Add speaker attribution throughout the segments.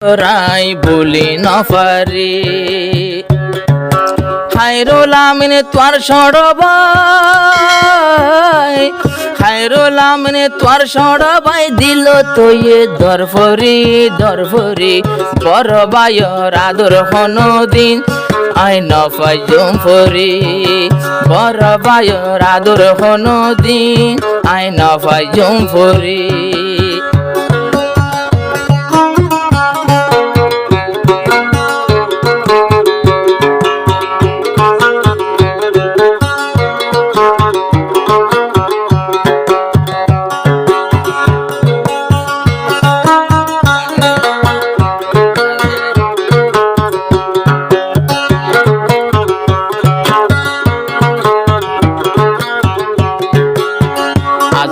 Speaker 1: রাই বলি নফারি খায়রুল আমিন তোর সড়বাই খায়রুল আমিন তোর সড়বাই দিল তোয়ে দরফরি দরফরি বড় বায়র আদর হনদিন আই নফাই জুমফরি বড় বায়র আদর হনদিন আই নফাই জুমফরি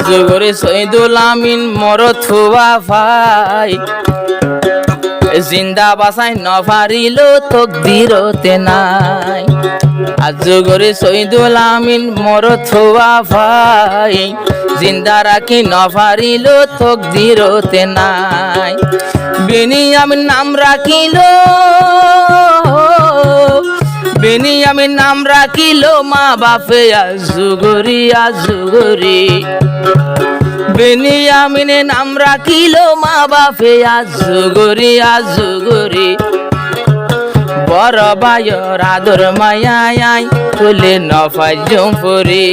Speaker 1: জগরে শহীদুল আমিন মর থুয়া ভাই জিন্দা বাসাই নফারিল তকদিরতে নাই আজ জগরে শহীদুল আমিন মর থুয়া ভাই জিন্দা রাখি নফারিল তকদিরতে নাই বেনিয়ামিন নাম রাখিল বেনিয়ামিন নাম রাখিল মা বাপে আজুগরি আজুগরি বেনিয়ামিনে নাম রাখিল মা বাপে আজুগরি আজুগরি বড় বায়র আদর মায়াই তুলে নফাই জুমফরি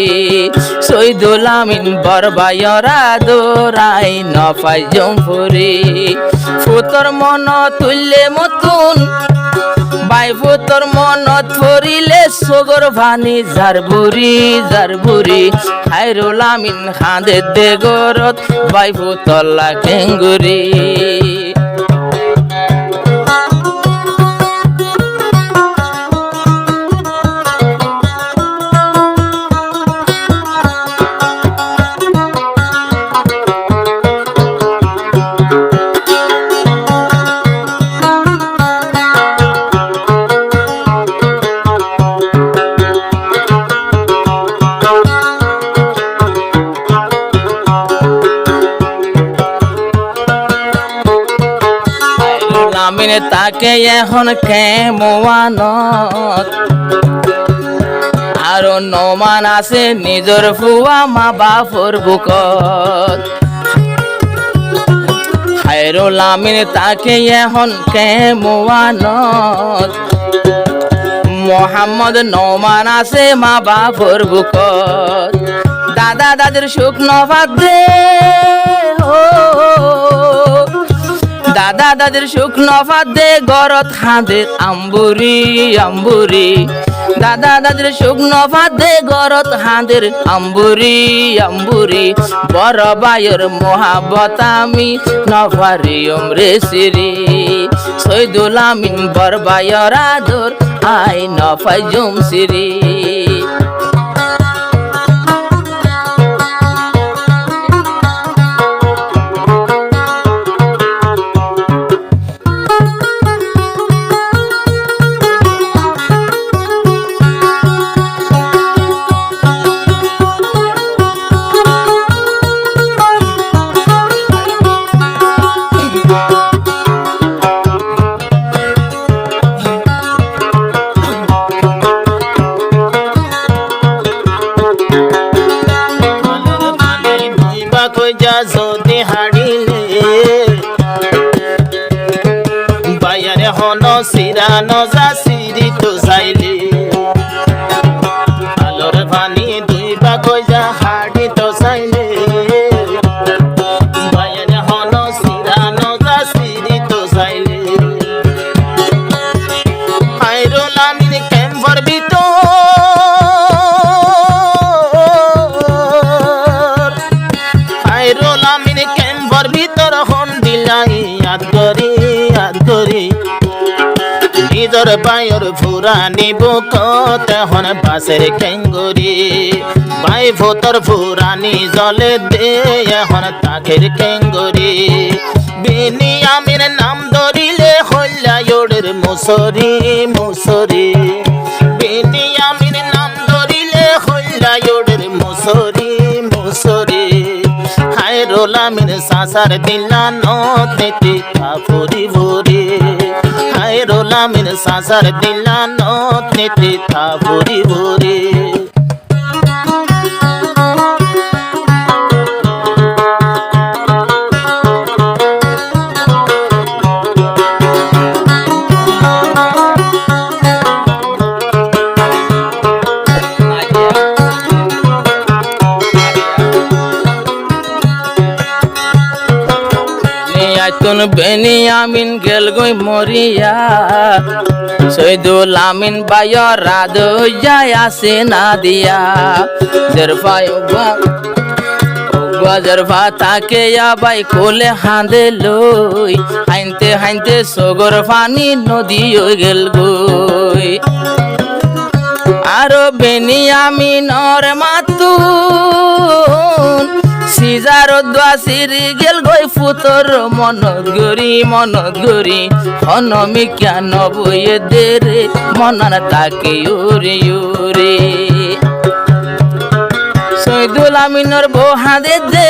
Speaker 1: শহীদুল আমিন বড় বায়র আদরাই নফাই জুমফরি ফুতর মন তুললে মতুন বাইফু তোর মনত ফরিলে সগর ভানি জারবুরি জারবুরি খায়রুল আমিন খাঁদে দেগরত বাইফু তল্লা কেঙ্গুরি আমিনে তাকে এখন কেমনত আরো নমান আছে নিজর ফুয়া মা বাপর বুকত খায়রুল আমিন তাকে এখন কেমনত মোহাম্মদ নমান আছে মা বাপর বুকত দাদা দাদির সুখ নফাত দে দাদা দাদির সুখ নফাত দে গরত হাঁদের আম্বুরি আম্বুরি দাদা দাদির সুখ নফাত দে গরত হাঁদের আম্বুরি আম্বুরি বড় বায়র মোহাবত আমি নফারি ওমরে সিরি শহীদুল আমিন বড় বায়র আদর আই নফাই জুম সিরি যদি হারিলে বায়ারে হন সিরা নজা সিরি তো চাইলে আলোর ভানি দুই বা কইজা হাড়ি তো চাইলে বায়ারে হন সিরা নজা সিরি তো চাইলে খায়রুল আমিন ক্যাম্পর ভিতর খায়রুল আমিন ক্যাম্পর ভিতর হন দিলাই আদরি আদরি নিজর বায়র ফুরানি বুকত হন বাসের কেঙ্গুরি বাই ভোতর ফুরানি জলে দে হন তাকের কেঙ্গুরি বেনিয়ামিন নাম ধরিলে হইলা ইয়োড়ের মুসরি মুসরি বেনিয়ামিন নাম ধরিলে হইলা ইয়োড়ের মুসরি মুসরি খায়রুল আমিন
Speaker 2: সাসার দিলা নত নিতে থাপুরি ভরে খায়রুল আমিন সাসার দিলা নত নিতে থাপুরি ভরে
Speaker 1: তুন বেনিয়ামিন গেল গই মরিয়া সৈদুল আমিন বায়র রাদ যায় আসে না দিয়া জরফায় জরফা তাকে বাই কোলে হাঁদে লই হাইনতে হাইনতে সগর পানি নদী গেল গই আরো বেনিয়ামিনর মাতুন সিজার দাসিরি গেল গই ফুতর মনত গরি হনমি কেন বইয়ে দে রে মনার তাকে ওরে ওরে সৈদুল আমিনর বউ হাঁদে দে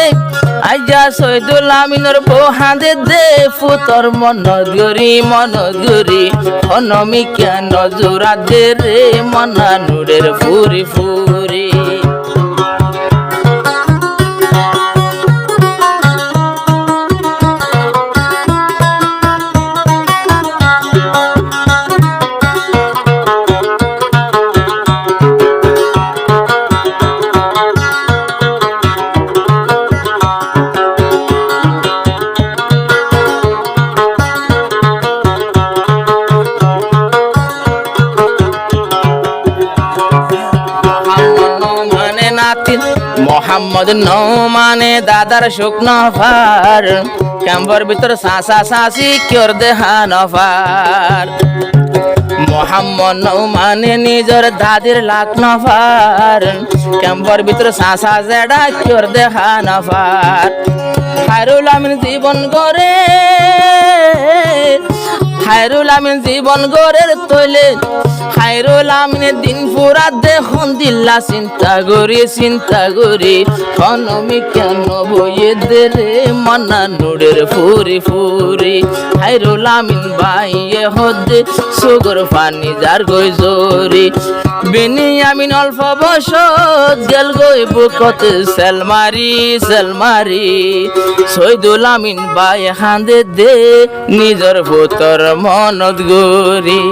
Speaker 1: আইজা সৈদুল আমিনর বউ হাঁদে দে ফুতর মনত গরি হনমি কেন জোড়া দে রে মনা নুরের ফুরি ফুরি মোহাম্মদ নৌমানে দাদার শুকনো ফার ক্যাম্পর ভিতর সাসা সাসি কিয়র দেহান ফার মোহাম্মদ নৌমানে নিজর দাদির লাখ নফার ক্যাম্পর ভিতর সাসা জেডা কিয়র দেহান ফার খায়রুল আমিন জীবন গড়ে খায়রুল আমিন জীবন গড়ের তৈলে খায়রুল আমিনের দিন পুরা দেখুন দিল্লা চিন্তা করি হনমি কেন বইয়ে দে রে মনা নুড়ের ফুরি ফুরি খায়রুল আমিন বাইয়ে হদে সুগর পানি যার গই জরি বেনিয়ামিন অল্প বসত গেল গই বুকতে সেলমারি সৈদুল আমিন বাই হাঁদে দে নিজর ভূতর মনত গরি